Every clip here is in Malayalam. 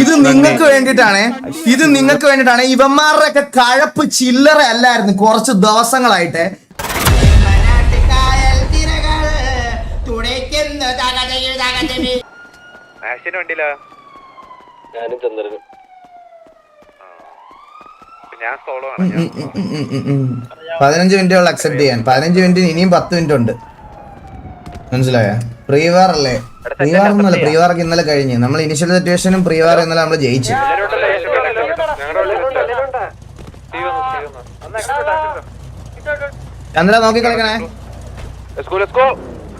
ഇത് നിങ്ങൾക്ക് വേണ്ടിട്ടാണ്, ഇത് നിങ്ങൾക്ക് വേണ്ടിട്ടാണ്. ഇവന്മാരുടെ ഒക്കെ കഴപ്പ് ചില്ലറ അല്ലായിരുന്നു കുറച്ച് ദിവസങ്ങളായിട്ട്. ഞാനും ചന്ദ്രനും 15 മിനിറ്റുകൾ അക്സെപ്റ്റ് ചെയ്യാൻ. 15 മിനിറ്റിന് ഇനിയും 10 മിനിറ്റ് ഉണ്ട്. മനസ്സിലായ? പ്രീവാർ അല്ലേ? പ്രീവാർ ഒന്നുമല്ല, പ്രീവാർക്ക് ഇന്നലെ കഴിഞ്ഞ്. നമ്മൾ ഇനിഷ്യൽ സിറ്റുവേഷനും പ്രീവാർ ഇന്നലെ നമ്മൾ ജയിച്ചു. ചന്ദ്ര നോക്കി കളിക്കണേ.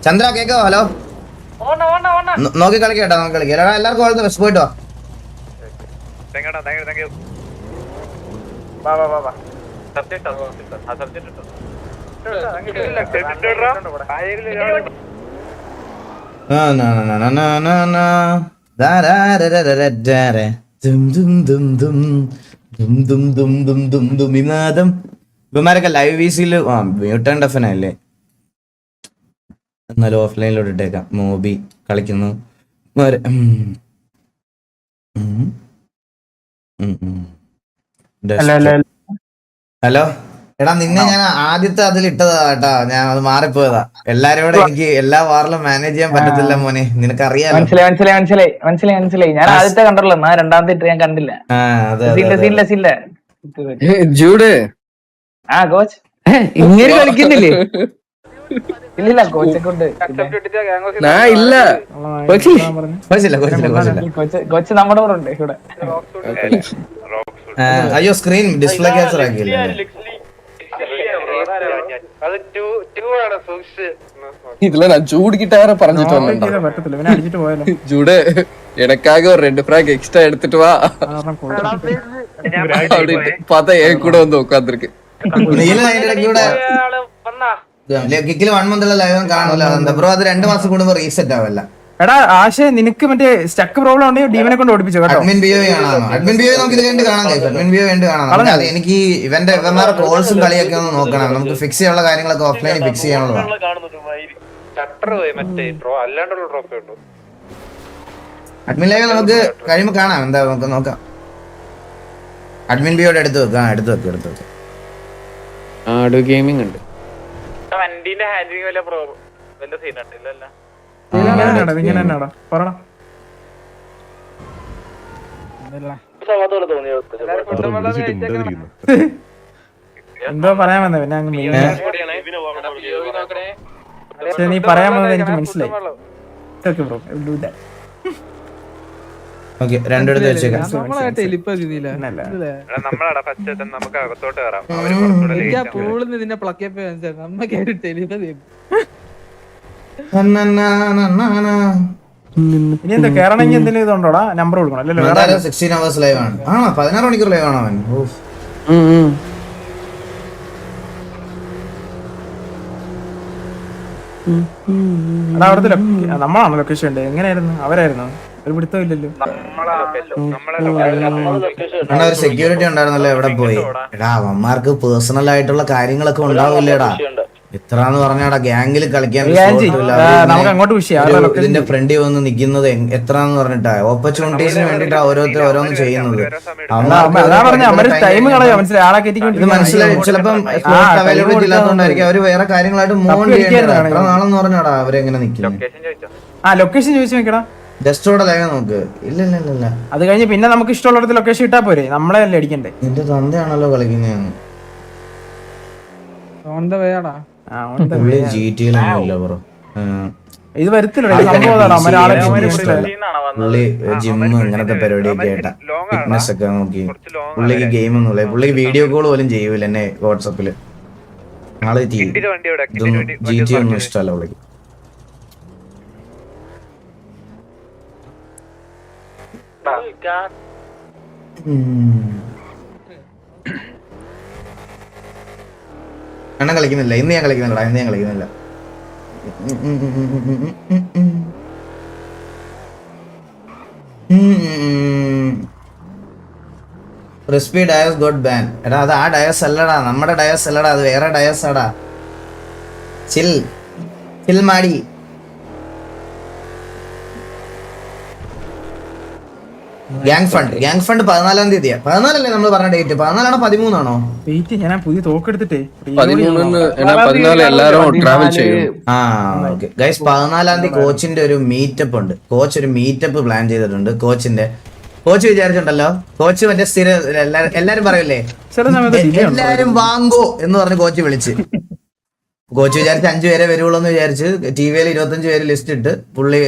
ചന്ദ്ര കേക്കോ? ഹലോ, നോക്കി കളിക്കട്ടോ, നോക്കി കളിക്കാം. എല്ലാവർക്കും ഓൾ ദി ബെസ്റ്റ്. പോയിട്ടോ. ഇവന്മാരൊക്കെ ലൈവ് വിസിയിൽ മ്യൂട്ടൺ ഡെഫനല്ലേ? എന്നാലും ഓഫ്ലൈനിലോട്ട് ഇട്ടേക്കാം. മോബി കളിക്കുന്നു. ഹലോ എടാ, നിന്നെ ഞാൻ ആദ്യത്തെ അതിൽ ഇട്ടതാ കേട്ടാ. ഞാൻ അത് മാറിപ്പോയതാ. എല്ലാരും കൂടെ എനിക്ക് എല്ലാ വാറിലും മാനേജ് ചെയ്യാൻ പറ്റത്തില്ല മോനെ, നിനക്കറിയാലോ. മനസ്സിലായി. ഞാൻ ആദ്യത്തെ കണ്ടല്ലോ, രണ്ടാമത്തെ ഇട്ട് ഞാൻ കണ്ടില്ല. ജൂഡ് കോച്ച് ഇങ്ങനെ കളിക്കുന്നില്ലേ? ഇല്ല കോച്ചെ കൊണ്ട് ഇല്ല, കോച്ച് നമ്മുടെ കൂടെ ഉണ്ട് ഇവിടെ. അയ്യോ, സ്ക്രീൻ ഡിസ്പ്ലേ ക്യാപ്ചർ ആക്കിയില്ല. இதுல நான் ஜூடு கிட்ட வேற பறஞ்சிட்டு வந்தேன். ஜூடு எனக்காக ஒரு 2 ஃபிராக் எக்ஸ்ட்ரா எடுத்துட்டு வா அப்படின்னு பார்த்தா என் கூட வந்து உட்காந்துருக்கு. കിക്കില് 1 മന്തുള്ള ലൈവ് കാണൂല ബ്രോ. അത് 2 മാസം കൂടുമ്പോ റീസെറ്റ് ആവല്ല. എടാ ആശേ, നിനക്ക് മറ്റേ സ്റ്റക്ക് പ്രോബ്ലം ഉണ്ടെങ്കിൽ ഡീവനെ കൊണ്ട് ഓടിപ്പിച്ചു കേട്ടോ. അഡ്മിൻ ബിഒ കാണാം. അഡ്മിൻ ബിഒ നമുക്ക് ഇത് കണ്ട് കാണാം. അഡ്മിൻ ബിഒ കണ്ട് കാണാം. എനിക്ക് ഇവന്മാരുടെ കോൾസും കളിയൊക്കെ ഒന്ന് നോക്കണം. നമുക്ക് ഫിക്സ് ചെയ്യാനുള്ള കാര്യങ്ങളൊക്കെ ഓഫ്ലൈനിൽ ഫിക്സ് ചെയ്യാനുള്ളതാണ്. അഡ്മിൻ ലൈവ് നമുക്ക് കഴിയുമ്പോ കാണാം. എന്താ നമുക്ക് നോക്കാം. അഡ്മിൻ ബിയോടെ എടുത്ത് വെക്കാം. എടുത്ത് വെക്കാം. ആഡോ ഗെയിമിംഗ് ഉണ്ട്. വണ്ടീന്റെ ഹാൻഡിലിംഗ് വല്ല പ്രോബ്ലം വല്ല സീനുണ്ട്? ഇല്ലല്ല. എന്തോ പറയാൻ വന്ന പിന്നെ അങ്ങ് നീ പറയാൻ വന്നത് എനിക്ക് മനസ്സിലായി. രണ്ടിടത്ത് വെച്ചേക്കാം. ഇനി എന്താ കേറണമെങ്കിൽ എന്തെങ്കിലും ഇതുണ്ടോടാ? നമ്പർ കൊടുക്കണം അല്ലല്ലോ? 16 hours ലൈവ് ആണ്. 16 മണിക്കൂർ ലൈവ് ആണ് അവൻ. എടാ അവിടുത്തെ നമ്മളാണോ ലൊക്കേഷൻ ഉണ്ട്? എങ്ങനെയായിരുന്നു? അവരായിരുന്നു? ഒരു പിടുത്തം ഇല്ലല്ലോ. ഒരു സെക്യൂരിറ്റി ഉണ്ടായിരുന്നല്ലോ, എവിടെ പോയി? എടാ അവന്മാർക്ക് പേഴ്സണൽ ആയിട്ടുള്ള കാര്യങ്ങളൊക്കെ ഉണ്ടാവില്ലേടാ. ഇത്രാന്ന് പറഞ്ഞാടാ ഗ്യാങ്ങിൽ കളിക്കാൻ ഇതിന്റെ ഫ്രണ്ടിൽ വന്ന് നിക്കുന്നത് എത്രാന്ന് പറഞ്ഞിട്ടാ. ഓപ്പർച്യൂണിറ്റീസിന് വേണ്ടിട്ടാ ഓരോരുത്തർ ഓരോന്ന് ചെയ്യുന്നത്. ഇത് മനസ്സിലായി. ചിലപ്പം അവൈലബിലിറ്റി ഇല്ലാത്തതുകൊണ്ടായിരിക്കും അവര് വേറെ കാര്യങ്ങളായിട്ട് മൂവ് ചെയ്യേണ്ടത്. എത്ര നാളെന്ന് പറഞ്ഞാടാ അവരെങ്ങനെ നിക്കുന്നത്. ലൊക്കേഷൻ ചോദിച്ചു നോക്കടാ. ജസ്റ്റോടെ ലൈവ് നോക്ക്. ഇല്ല അത് കഴിഞ്ഞ് പിന്നെ നമുക്ക് ഇഷ്ടമുള്ള ലൊക്കേഷൻ ഇട്ടാ പോരെ? നമ്മളെ അല്ലേ അടിക്കണ്ടേ? നിന്റെ തന്തയാണല്ലോ കളിക്കുന്നതെന്ന്. ഇത് വരത്തില്ല. പുള്ളി ജിമ്മ് ഇങ്ങനത്തെ പരിപാടിയൊക്കെ ആയിട്ടാ. ഫിറ്റ്നസ് ഒക്കെ നോക്കി. പുള്ളിക്ക് ഗെയിം ഒന്നുമില്ല. പുള്ളിക്ക് വീഡിയോ കോൾ പോലും ചെയ്യൂല എന്നെ വാട്സപ്പില്. ആള് GTA ഒന്നും ഇഷ്ടമല്ല പുള്ളിക്ക്. അണ്ണൻ കളിക്കുന്നില്ല. ഇന്ന് ഞാൻ കളിക്കുന്നില്ല. റിസ്പി ഡയസ് ഗോഡ് ബാൻ. എടാ അത് ആ ഡയസ് അല്ലടാ, നമ്മുടെ ഡയസ് അല്ലടാ, അത് വേറെ ഡയസ് ആടാ. ചിൽ മാടി. Gang fund 14-ാം തീയതിയാ. 14 നമ്മൾ പറഞ്ഞ ഡേറ്റ്. 14 13 വെയിറ്റ്, ഞാൻ പുതിയ തോക്കെടുത്തിട്ടേ 14 എല്ലാരും ട്രാവൽ ചെയ്യും. ആ ഓക്കെ ഗൈസ്, 14-ാം തീയതി കോച്ചിന്റെ ഒരു മീറ്റപ്പ് ഉണ്ട്. കോച്ച് ഒരു മീറ്റപ്പ് പ്ലാൻ ചെയ്തിട്ടുണ്ട്. കോച്ച് വിചാരിച്ചിട്ടുണ്ടല്ലോ, കോച്ച് മറ്റേ സ്ഥിരം എല്ലാരും പറയല്ലേ ചില സമയത്ത് എല്ലാരും വാങ്ങോ എന്ന് പറഞ്ഞ് കോച്ച് വിളിച്ച്. കോച്ച് വിചാരിച്ച് 5 പേരെ വരുവുള്ളൂ എന്ന് വിചാരിച്ച് TV-യിൽ 25 പേര് ലിസ്റ്റ് ഇട്ട് പുള്ളി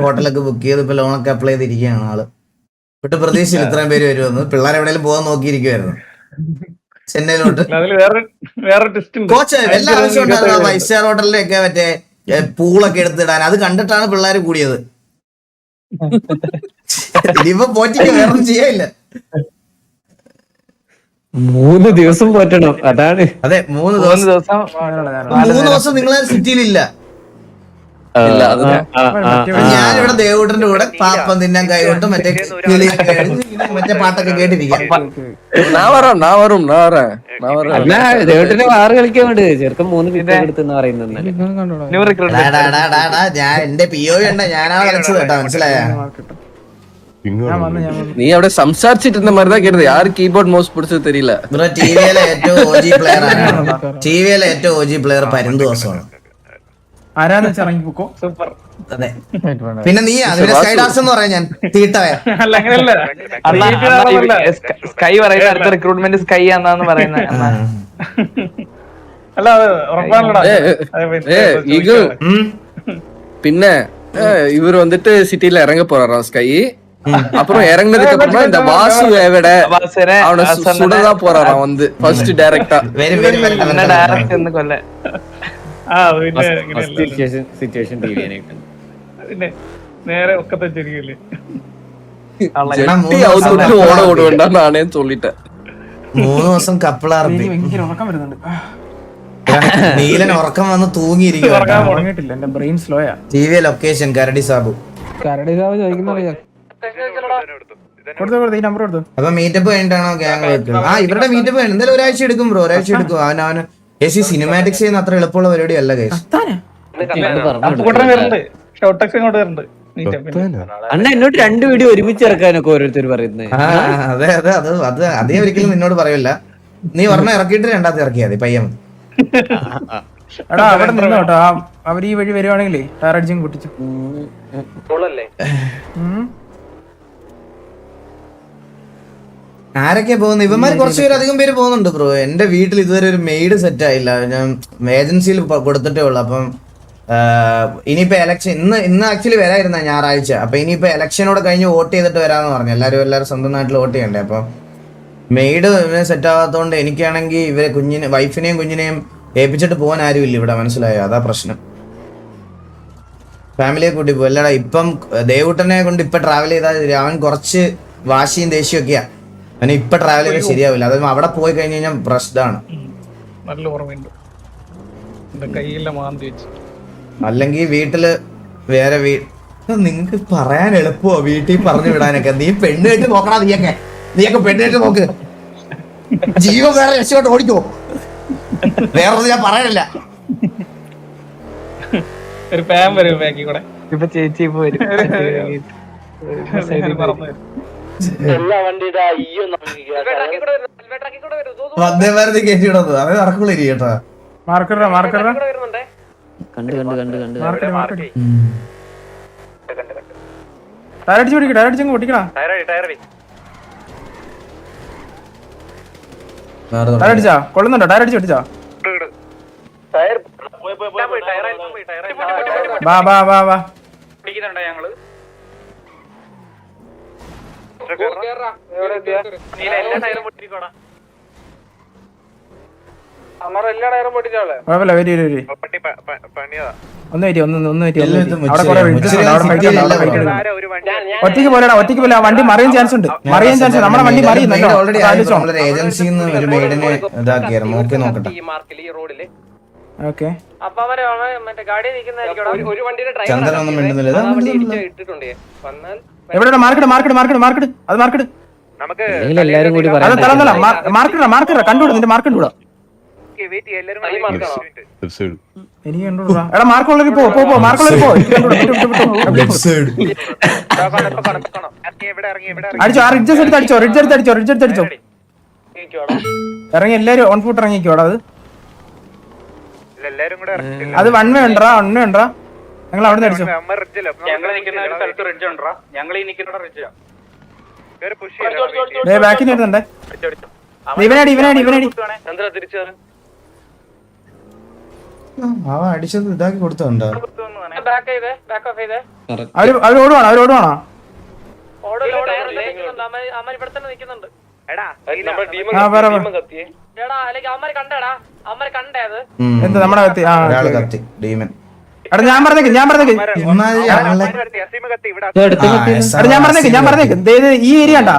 ഹോട്ടലൊക്കെ ബുക്ക് ചെയ്ത് ഇപ്പൊ ലോണൊക്കെ അപ്ലൈ ചെയ്തിരിക്കുകയാണ് ആള്. വിട്ട് പ്രതീക്ഷയിൽ ഇത്രയും പേര് വരുമെന്ന്. പിള്ളേർ എവിടെയെങ്കിലും പോകാൻ നോക്കിയിരിക്കുവായിരുന്നു ചെന്നൈയിലോട്ട്. കോച്ച് എല്ലാ ആവശ്യം ഉണ്ടായിരുന്നു 5 സ്റ്റാർ ഹോട്ടലിലൊക്കെ മറ്റേ പൂളൊക്കെ എടുത്തിടാൻ. അത് കണ്ടിട്ടാണ് പിള്ളേർ കൂടിയത്. ഇനിയിപ്പോ പോറ്റിക്ക് വേറെ ചെയ്യാനില്ല. 3 ദിവസം പോറ്റണം, അതാണ്. അതെ 3 ദിവസം നിങ്ങൾ സിറ്റിയിലില്ല. ഞാനിവിടെ ദേവൂട്ടന്റെ കൂടെ പാപ്പം തിന്നാൻ കൈകൊട്ടും മറ്റേ മറ്റേ പാട്ടൊക്കെ കേട്ടിരിക്കാം. ദേവട്ടിന് വാറ് കളിക്കാൻ വേണ്ടി ചെറുക്കം 3 വിക്കറ്റ് എടുത്തെന്ന് പറയുന്നത്. ഞാൻ എന്റെ PO ഉണ്ട്, ഞാനാണ് കളിച്ചത് കേട്ടോ, മനസ്സിലായ? നീ അവിടെ സംസാരിച്ചിട്ട് മരുന്നാ കേട്ടത്. யாரு കീബോർഡ് മൗസ് പിടിച്ചത് തെരിയില്ല. ബ്രോ ടിവിയിലെ ഏറ്റവും OG പ്ലെയർ ആണ്. ടിവിയിലെ ഏറ്റവും OG പ്ലെയർ പരിന്തോസമാണ്. ആരാന്ന് വെച്ചാൽ ഇറങ്ങിപ്പോ സൂപ്പർ. അതെ, പിന്നെ നീ അതിന്റെ സ്കൈഡാസ് എന്ന് പറയാൻ ഞാൻ തീട്ടവേ. സ്കൈ പറയുന്ന അടുത്ത റിക്രൂട്ട്മെന്റ് സ്കൈ ആണെന്ന് പറയുന്നത്. പിന്നെ இவர் வந்துட்டு சிட்டில இறங்க போறாராம் ஸ்கை. அப்புறம் இறங்குனதுக்கு அப்புறமா இந்த வாசு எவட அவன சுடதா போறாராம் வந்து ஃபர்ஸ்ட் டைரக்டா. വെരി വെരി വെരി ഡയറക്റ്റ് എന്ന് കൊല്ല. സിറ്റുവേഷൻ നേരെ ഒക്കത്തെ ചെറിയല്ലേ ഓട ഓടുവേണ്ട നാണേ சொல்லிட்டேன். 3 ദിവസം കപ്പിളാർപ്പി. ഭയങ്കര ഉറക്കം വരുന്നുണ്ട്. നീലൻ ഉറക്കം വന്ന് തൂങ്ങിയിരിക്കും. ഉറങ്ങിയിട്ടില്ല, എന്റെ ബ്രെയിൻ സ്ലോയാ. TV ലൊക്കേഷൻ കരടി സാബു. ഈ നമ്പർ കൊടുത്തു. അപ്പൊ മീറ്റപ്പ് കഴിഞ്ഞിട്ടാണോ ഗ്യാങ് വെക്കുന്നത്? ഇവരുടെ മീറ്റപ്പ് കഴിഞ്ഞു. എന്തായാലും ഒരാഴ്ച എടുക്കും ബ്രോ, ഒരാഴ്ച എടുക്കും. അവന് സിനിമാറ്റിക്സ് ചെയ്യുന്ന അത്ര എളുപ്പമുള്ള പരിപാടി അല്ല ഗൈസ്. അണ്ണ എന്നോട് 2 വീഡിയോ ഒരുമിച്ച് ഇറക്കാനൊക്കെ ഓരോരുത്തർ പറയുന്നത്. അതെ അതെ അത് അതേ ഒരിക്കലും നിന്നോട് പറയില്ല. നീ പറഞ്ഞ ഇറക്കിയിട്ട് 2ാമത്തെ ഇറക്കിയാ മതി പയ്യൻ. എടാ അവിടെ നിന്നോട്ടോ, അവർ ഈ വഴി വരുവാണെങ്കിലേ ടയർ അടിച്ചും പൊട്ടിച്ചു. ആരൊക്കെയാ പോകുന്നത്? ഇവന്മാർ കുറച്ചുപേര് അധികം പേര് പോകുന്നുണ്ട് ബ്രോ. എന്റെ വീട്ടിൽ ഇതുവരെ ഒരു മെയ്ഡ് സെറ്റ് ആയില്ല. ഞാൻ ഏജൻസിയിൽ കൊടുത്തിട്ടേ ഉള്ളു. അപ്പം ഇനിയിപ്പോ ഇലക്ഷൻ ഇന്ന് ആക്ച്വലി വരായിരുന്ന ഞായറാഴ്ച. അപ്പൊ ഇനിയിപ്പോ ഇലക്ഷനോട് കഴിഞ്ഞ് വോട്ട് ചെയ്തിട്ട് വരാന്ന് പറഞ്ഞു. എല്ലാവരും സ്വന്തം നാട്ടിൽ വോട്ട് ചെയ്യണ്ടേ. അപ്പൊ മെയ്ഡ് സെറ്റ് ആവാത്തതുകൊണ്ട് എനിക്കാണെങ്കിൽ ഇവരെ വൈഫിനെയും കുഞ്ഞിനെയും ഏൽപ്പിച്ചിട്ട് പോകാൻ ആരുമില്ല ഇവിടെ, മനസ്സിലായോ? അതാ പ്രശ്നം. ഫാമിലിയെ കൂട്ടി പോകും. അല്ലടാ ഇപ്പം ദേവൂട്ടനെ കൊണ്ട് ഇപ്പൊ ട്രാവൽ ചെയ്താൽ അവൻ കുറച്ച് വാശിയും ദേഷ്യവും ഒക്കെയാ. അവന് ഇപ്പൊ ട്രാവൽ ചെയ്താൽ ശരിയാവില്ല. അത് അവിടെ പോയി കഴിഞ്ഞ് കഴിഞ്ഞാൽ പ്രശ്നമാണ്. നല്ല ഓർമ്മയുണ്ട്, കയ്യിലെ മാന്തി വെച്ച്. അല്ലെങ്കിൽ വീട്ടില് വേറെ നിങ്ങക്ക് പറയാൻ എളുപ്പമോ വീട്ടിൽ പറഞ്ഞു വിടാനൊക്കെ? നീ പെണ്ണ് കെട്ടി നോക്കണ, നീയൊക്കെ പെണ്ണ് കെട്ടി നോക്ക്. ജീവൻ വേറെ രക്ഷോട്ട് ഓടിക്കോ. വേറൊന്നും ഞാൻ പറയാനില്ല. ഒരു പാൻ വരും ബാക്കി കൂടെ. ഇപ്പൊ ചേച്ചി ഇപ്പൊ വരും. വന്ദേ ഭാരത് കയറ്റി വിടുന്നത് അത് നടക്കുള്ളൂ കേട്ടോ. കൊള്ളുന്നുണ്ടോ? ടയർ അടിച്ചു പൊട്ടിച്ചാ? വാ വാ വാ വാ. ഞങ്ങള് കുഴപ്പമില്ല, വരി വരി. ഒറ്റയ്ക്ക് പോലെ വണ്ടി മറിയാൻ ചാൻസ് ഉണ്ട്. നമ്മുടെ വണ്ടി മറിയുന്നല്ലോ. ഏജൻസിയിൽ നിന്ന് ഒരു മെയ്ഡിനെ ഇതാക്കിയായിരുന്നു. നോക്കി നോക്കട്ടെ. ഓക്കെ, ചന്ദ്രൻ ഒന്നും മിണ്ടുന്നില്ല. എവിടെ? മാർക്കറ്റ് അത് മാർക്കറ്റ്. എല്ലാരും കൂടി മാർക്കറ്റ് കണ്ടുകൂടാ. നിന്റെ മാർക്കറ്റ് കൂടാ. എനിക്ക് കണ്ടോടാ. എടാ മാർക്കുള്ളവര് പോ മാർക്കുള്ളവര് പോ. അടിച്ചോ, ആ റിഡ്ജസ് എടുത്ത് അടിച്ചോ, റിഡ്ജ് എടുത്ത് അടിച്ചോ. ഇറങ്ങി എല്ലാരും ഓൺ ഫുട്ട് ഇറങ്ങിക്കോടാ. അത് വൺ വേ ഉണ്ടാ ഞങ്ങൾ അവിടെ നിന്ന് അടിച്ചോ. ബാക്കിൽ വരുന്നുണ്ടേ. ഇവനടി അടിച്ചത് ഇതാക്കി കൊടുത്തോണ്ടോ? അവര് ഓടുവാണോ? എന്താ നമ്മുടെ കത്തി? ഒരാള് കത്തി ഡീമൻ. എടാ ഞാൻ പറഞ്ഞേക്ക് ഞാൻ പറഞ്ഞേക്ക് ഈ ഏരിയ കണ്ടാ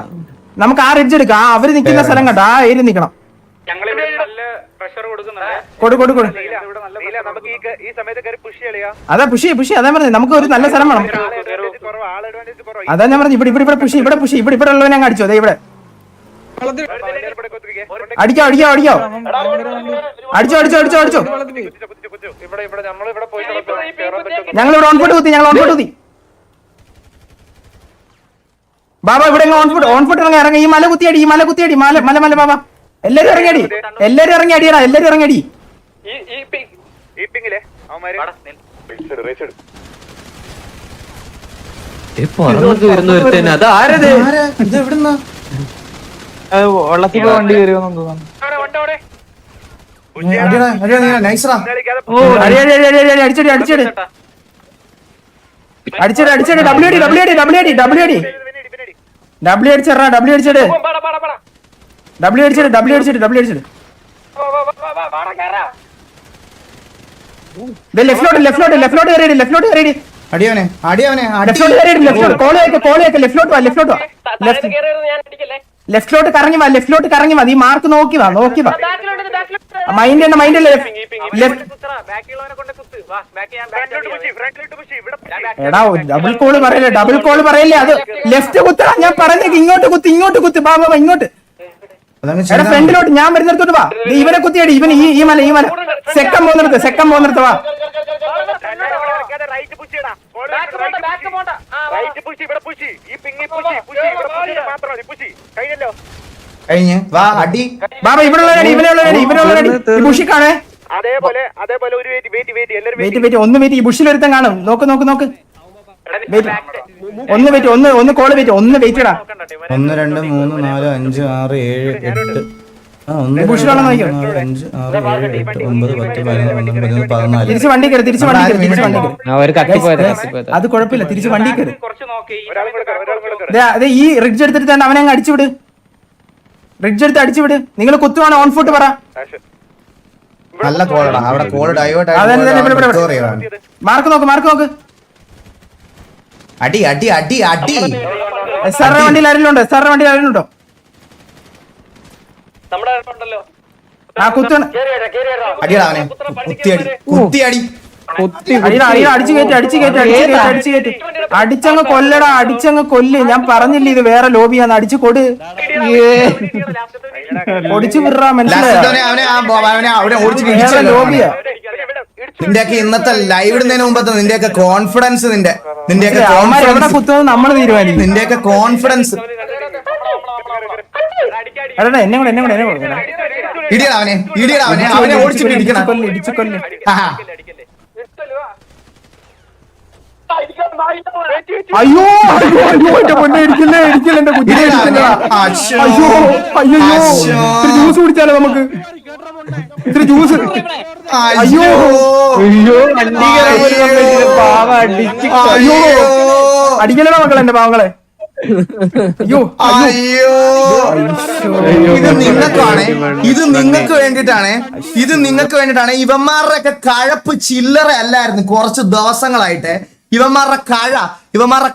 നമുക്ക് ആ റിഡ്ജ് എടുക്കാം. അവര് നിക്കുന്ന സ്ഥലം കണ്ട ആ ഏരിയ നിക്കണം. അതാ പുഷി അതാ പറഞ്ഞത്. നമുക്ക് ഒരു നല്ല സ്ഥലം വേണം. അതാ ഞാൻ പറഞ്ഞു ഇവിടെ പുഷി ഇവിടെ ഉള്ളവനെ അങ്ങ് അടിച്ചോ. അതെ ഇവിടെ അടിക്കോ. ഞങ്ങളിവിടെ ഓൺ ഫുട്ട് കുത്തി. ബാബ ഇവിടെ ഓൺ ഫുട്ട് ഇറങ്ങി. ഈ മല കുത്തിയടി മല ബാബ. എല്ലാരും ഇറങ്ങി അടിയടാ. വെള്ളത്തിൽ വണ്ടി വരുമെന്ന് തോന്നുന്നു. അടിച്ചടി ഡബ്ല്യു അടിച്ചടാ. ലെഫ്റ്റിലോട്ട് കയറി. അടിയവനെ ലെഫ്റ്റിലോട്ട് കറങ്ങി വാ. നീ മാർക്ക് നോക്കി വാ. മൈൻഡ് എടാ ഡബിൾ കോള് പറയല്ലേ. അത് ലെഫ്റ്റ് കുത്തടാ. ഞാൻ പറഞ്ഞേക്ക് ഇങ്ങോട്ട് കുത്തി. ബാബ ഇങ്ങോട്ട്. എടാ ഫ്രണ്ടിലോട്ട് ഞാൻ വരുന്നിടത്തോട്ട് വാ. ഇവനെ കുത്തിയടി. ഇവൻ ഈ മല സെക്കം പോകുന്നിടത്ത് വാ. കഴിഞ്ഞ് വാ അടി. ബാബ ഇവിടെ ബുഷിക്കാണേ. ഒന്ന് വെയിറ്റ്. ഈ ബുഷിൽ ഒരുത്തൻ കാണും. നോക്ക്. ഒന്ന് കോള് വെയിറ്റ്. ഒന്ന് വെയിറ്റ് ഇടാ. 1 2 3 4 5 6 7 8 തിരിച്ച് വണ്ടി കയറി. അത് കുഴപ്പമില്ല. തിരിച്ച് വണ്ടി കയറി. അതെ ഈ റിഡ്ജ് എടുത്തിട്ട് തന്നെ അവനെ അങ്ങ് അടിച്ചുവിട്. നിങ്ങൾ കുത്തുവാണ് ഓൺ ഫുട്ട് പറ. നല്ല കോളടാ. അവിടെ കോള് ഡൈവേർട്ട് മാർക്ക് നോക്ക്. അടി സാറിന്റെ വണ്ടിയിൽ ആരെങ്കിലും ഉണ്ടോ? ആ കുത്താണ്. അടിയടാ അവനെ. കുത്തിയടി. അടിച്ചു കയറ്റി. അടിച്ചങ്ങ് കൊല്ല്. ഞാൻ പറഞ്ഞില്ലേ ഇത് വേറെ ലോബിയാന്ന്. അടിച്ചു കൊടു. പൊടിച്ചു വിടാ. മനസ്സിലായോ? ലോബിയാ. നിന്റെയൊക്കെ ഇന്നത്തെ ലൈവ് ഇടുന്നതിന് മുമ്പത്തെ നിന്റെയൊക്കെ കോൺഫിഡൻസ് എവിടെ കുത്തുന്നത് നമ്മൾ തീരുമാനിക്കും. നിന്റെയൊക്കെ കോൺഫിഡൻസ്. എടാ എന്നെ കൂടെ ഇടിയടാ അവനെ ഓടിച്ചിട്ട് ഇടിക്കണം. ഇടിച്ചു കൊല്ല്. അയ്യോ എന്റെ പൊന്നെ ഇടിക്കില്ലേ എന്റെ കുഞ്ഞിനെ. അയ്യോ ജ്യൂസ് കുടിച്ചാലോ നമുക്ക്? ഇത്തിരി ജ്യൂസ്. അയ്യോ അടിക്കലടാ മക്കളെ എന്റെ പാവങ്ങളെ. അയ്യോ ഇത് നിങ്ങൾക്ക് വേണ്ടിട്ടാണ്. ഇവന്മാരുടെ ഒക്കെ കഴപ്പ് ചില്ലറ അല്ലായിരുന്നു. കുറച്ച് ദിവസങ്ങളായിട്ട് ഇവന്മാരുടെ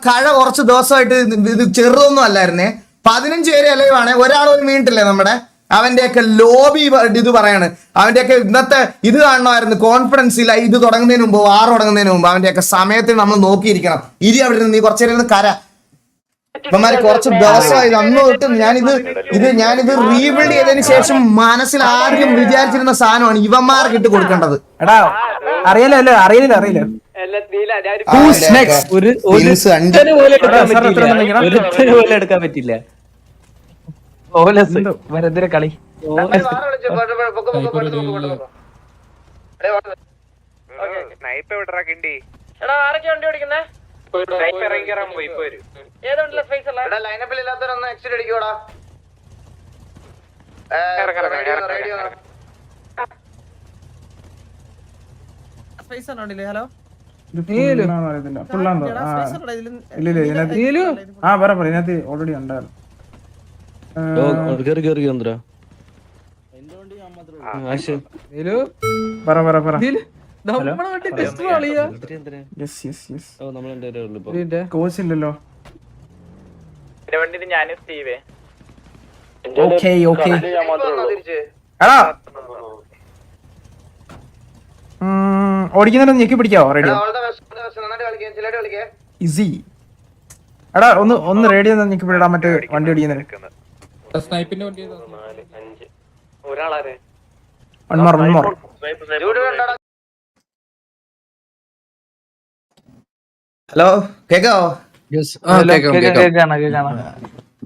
കഴ കുറച്ച് ദിവസമായിട്ട് ഇത് ചെറുതൊന്നും അല്ലായിരുന്നേ. 15 പേര് അലവാണ്. ഒരാളൊന്നും വീണിട്ടില്ലേ നമ്മുടെ. അവന്റെയൊക്കെ ലോബി ഇത് പറയാണ്. അവന്റെയൊക്കെ ഇന്നത്തെ ഇത് കാണണമായിരുന്നു. കോൺഫിഡൻസ് ഇല്ല. ഇത് തുടങ്ങുന്നതിന് മുമ്പ്, വാർ തുടങ്ങുന്നതിന് മുമ്പ് അവന്റെയൊക്കെ സമയത്തിന് നമ്മൾ നോക്കിയിരിക്കണം. അവിടെ നിന്ന് നീ കുറച്ചേരം കര ഇവന്മാര് കുറച്ച് ദിവസമായി അന്ന് തൊട്ട് ഞാനിത് റീബിൽഡ് ചെയ്തതിന് ശേഷം മനസ്സിൽ ആദ്യം വിചാരിച്ചിരുന്ന സാധനമാണ് ഇവന്മാർക്ക് ഇട്ട് കൊടുക്കേണ്ടത്. എടാ അറിയില്ല എടുക്കാൻ പറ്റില്ല. വെറുതെ കളി സ്നൈപ്പ് എവിടെടാ കിണ്ടി? ലൈനപ്പിൽ ഇല്ലാത്തവരൊന്ന് എക്സിറ്റ് അടിക്കോടാ. ഹലോ ഇതിനകത്ത് ഓൾറെഡി ഉണ്ടായിരുന്നു. കോച്ച് ഇല്ലല്ലോ. ഓടിക്കുന്നതിന് ഞെക്കി പിടിക്കാവോ? Radio easy. എടാ ഒന്ന് റേഡിയോ ഞെക്കി പിടിടാൻ മറ്റേ വണ്ടി ഓടിക്കുന്നതിന്. ഹലോ കേക്കാവോ?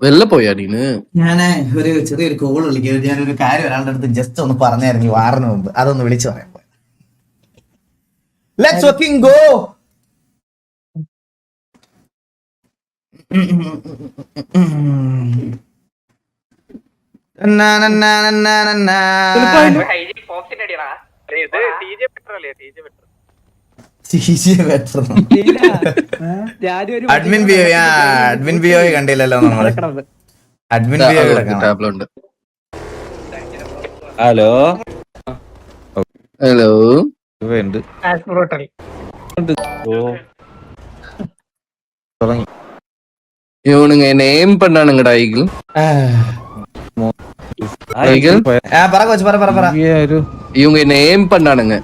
വെല്ല പോയാ നീന്? ഞാന് ഒരു ചെറിയൊരു കോൾ വിളിക്കുന്നത്. ഞാനൊരു കാര്യം ഒരാളുടെ അടുത്ത് ജസ്റ്റ് ഒന്ന് പറഞ്ഞായിരുന്നു വാറിന് മുമ്പ്. അതൊന്ന് വിളിച്ചു പറയാൻ പോയി. Let's fucking go. അഡ്മിൻ ബിയോ കണ്ടില്ലല്ലോ നമ്മള്. അഡ്മിൻ ബിയോ ടാബ്ലുണ്ട്. ഹലോ ഹലോ இவனுங்க என்ன ஏம் பண்ணானுங்கடா ஈகிள். இவங்க என்ன ஏம் பண்ணானுங்க.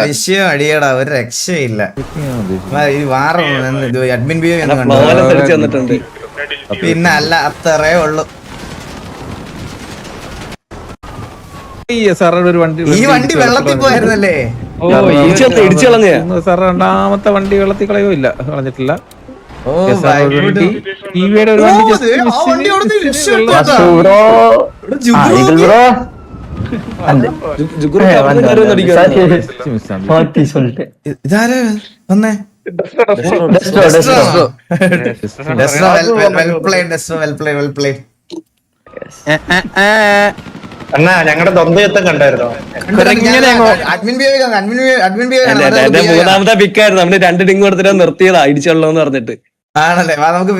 വിഷയം അടിയടാ, ഒരു രക്ഷയില്ല. അഡ്മിൻ ബിയോ പിന്നെ അല്ല അത്രേ ഉള്ളു. ഈ വണ്ടി വെള്ളത്തിൽ പോയായിരുന്നല്ലേ? സാർ രണ്ടാമത്തെ വണ്ടി വെള്ളത്തിൽ കളയുമില്ല, കളഞ്ഞിട്ടില്ല. ഇതാരാ വന്നേ? അണ്ണാ ഞങ്ങളുടെ തൊന്തയത്തെ കണ്ടായിരുന്നോ? മൂന്നാമത്തെ പിക്കായിരുന്നു. നമ്മള് 2 ഡിങ് കൊടുത്തിട്ട് നിർത്തിയതാ ഇടിച്ചുള്ളൂന്ന് പറഞ്ഞിട്ട്. ആണല്ലേ? നമുക്ക്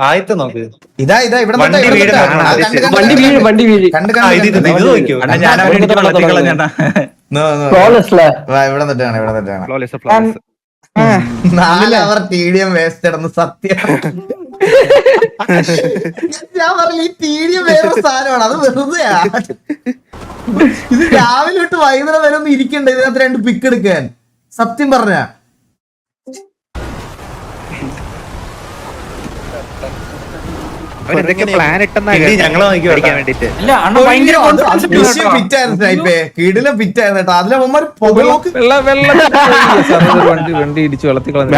ആയത്തെ നോക്ക്. ഇതാ ഇവിടെ നാലവർ TDM വേസ്റ്റ് ഇടുന്ന സത്യം. ഞാൻ പറഞ്ഞു ഈ TDM വേറെ സാധനമാണ്, അത് വെറുതെ. ഇത് രാവിലെ തൊട്ട് വൈകുന്നേരം വരെ ഒന്നും ഇരിക്കണ്ട ഇതിനകത്ത് 2 പിക്ക് എടുക്കാൻ. സത്യം പറഞ്ഞ കിടിലം പിറ്റായിരുന്നു കേട്ടോ. അതിലെ വണ്ടി ഇടിച്ചു വെള്ളത്തിൽ കളഞ്ഞു.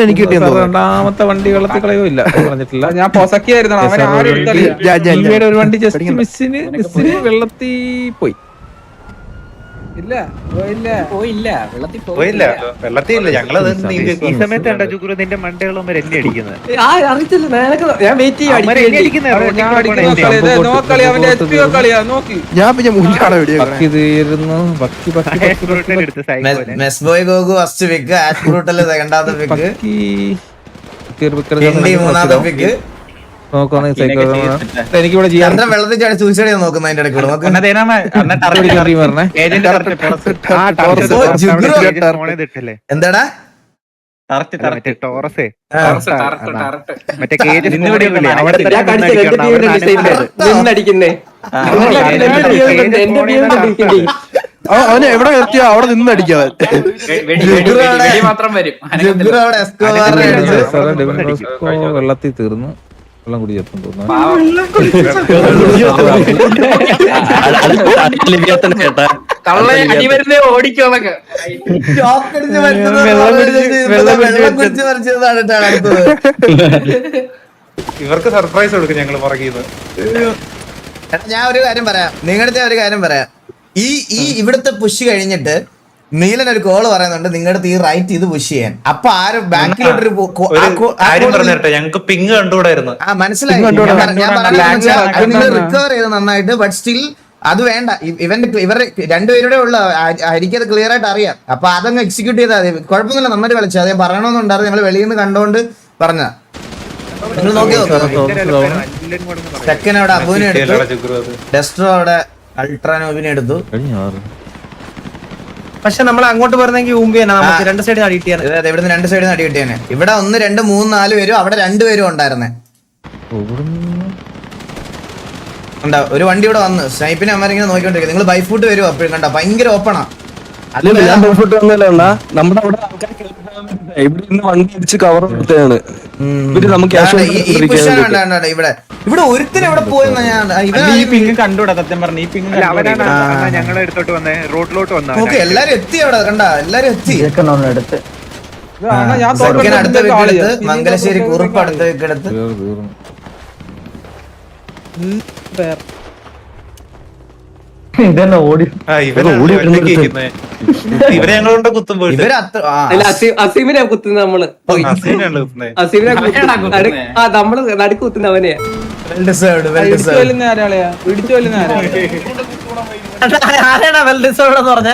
എനിക്ക് രണ്ടാമത്തെ വണ്ടി വെള്ളത്തിൽ കളയുമില്ല, കളഞ്ഞിട്ടില്ല. ഞാൻ പൊസക്കിയായിരുന്നു. ഒരു വണ്ടി ജസ്റ്റ് മിസ്സിന് വെള്ളത്തിൽ പോയി. വെള്ളത്തില്ല. ഞങ്ങളത് ഈ സമയത്ത് കണ്ട ചുക്കുറു നിന്റെ മണ്ടകളും എന്നെ അടിക്കുന്നത്. എനിക്കിവിടെ ചന്ദ്രൻ വെള്ളത്തിൽ ചാടി സൂയിസൈഡ് ചെയ്യാൻ നോക്കുന്ന അതിന്റെ ഇടയ്ക്ക് എന്താടാ ടോറസേ മറ്റേ അവന് എവിടെ നിർത്തിയോ അവിടെ നിന്ന് അടിക്കാവൻ. മാത്രം വരും. ജുഗ്രു അവിടെ എസ്കോബാറിനെ അടിച്ച് വെള്ളത്തിൽ തീർന്നു. വെള്ളം കുടി ചെത്തും തോന്നുന്നു. ഓടിക്കോളൊക്കെ ചോക്കടിച്ച് മരിച്ചത് വെള്ളം കുടിച്ച് മരിച്ചതാണ് കേട്ടോ അടുത്തത്. ഇവർക്ക് സർപ്രൈസ് കൊടുക്കും ഞങ്ങള് പുറകിന്ന്. എടാ, ഞാൻ ഒരു കാര്യം പറയാം, നിങ്ങളുടെ ഒരു കാര്യം പറയാം. ഈ ഇവിടുത്തെ പുഷ് കഴിഞ്ഞിട്ട് നീലൻ ഒരു കോള് പറയുന്നുണ്ട് നിങ്ങളുടെ ഈ റൈറ്റ് ഇത് പുഷ് ചെയ്യാൻ. അപ്പൊ ആരും ബാക്കിലോട്ടൊരു ഞങ്ങൾക്ക് പിങ് കണ്ടുകൂടായിരുന്നു. മനസ്സിലായി. ഞാൻ റിക്കവർ ചെയ്ത് നന്നായിട്ട്. ബട്ട് സ്റ്റിൽ അത് വേണ്ട. ഇവരുടെ രണ്ടുപേരുടെ ഉള്ള എനിക്കത് ക്ലിയർ ആയിട്ട് അറിയാം. അപ്പൊ അതങ്ങ് എക്സിക്യൂട്ട് ചെയ്താൽ മതി. കുഴപ്പമൊന്നുമില്ല, നന്നായിട്ട് കളിച്ചു. അത് ഞാൻ പറയണമെന്നുണ്ടായിരുന്നു. ഞങ്ങൾ വെളിയിൽ നിന്ന് കണ്ടോണ്ട് പറഞ്ഞ. നിങ്ങൾ നോക്കി സെക്കൻഡ് അവിടെ അബുവിനെ എടുത്തു, ഡെസ്ട്രോ അവിടെ അൾട്രാനോബിനെ എടുത്തു. പക്ഷെ നമ്മൾ അങ്ങോട്ട് പറഞ്ഞെങ്കിൽ രണ്ട് സൈഡിൽ അടി കിട്ടിയാണ്. ഇവിടുന്ന് രണ്ട് സൈഡിൽ നിന്ന് അടി കിട്ടിയാണ്. ഇവിടെ 1 2 3 4 പേരും അവിടെ 2 പേരും ഉണ്ടായിരുന്നേ. കണ്ട ഒരു വണ്ടി ഇവിടെ വന്ന് സ്നൈപ്പിനെ അമ്മമാരിങ്ങനെ നോക്കിക്കൊണ്ടിരിക്കും. നിങ്ങൾ ബൈഫൂട്ട് വരും അപ്പോഴും കണ്ട ഭയങ്കര ഓപ്പണാ. ഞാൻ ബൈഫൂട്ട് വന്നല്ല നമ്മുടെ അവിടെ ആൾക്കാർ ഇവിടെ നിന്ന് വണ്ടി അടിച്ച് കവർ എടുത്തതാണ്. ഇവിടെ ഒരുത്തിന് എവിടെ പോയെന്നാ ഞാൻ കണ്ടൂടാ സത്യം പറഞ്ഞു. ഈ പിങ് ഞങ്ങളെ അടുത്തോട്ട് വന്നേ, റോഡിലോട്ട് വന്ന നോക്കി എല്ലാരും എത്തി അവിടെ കണ്ട എല്ലാരും എത്തി. എടുത്ത് സെക്കൻഡ് അടുത്ത വെക്കെടുത്ത്, മംഗലശ്ശേരി കുറുപ്പ് അടുത്ത വെക്കെടുത്ത്. ഇതന്നെ ഓടി ഇവരെ ഞങ്ങളുണ്ട് കുത്തും പോയിട്ട്. ഇവര് അത്ര അസീമിനെ കുത്തുന്ന നമ്മള് അസീമിനെ നമ്മള് നടുക്ക് കുത്തുന്ന അവനെയാ. Well deserved, well deserved. ആരാണ് വെൽ ഡിസേർവ്ഡ് എന്ന് പറഞ്ഞ?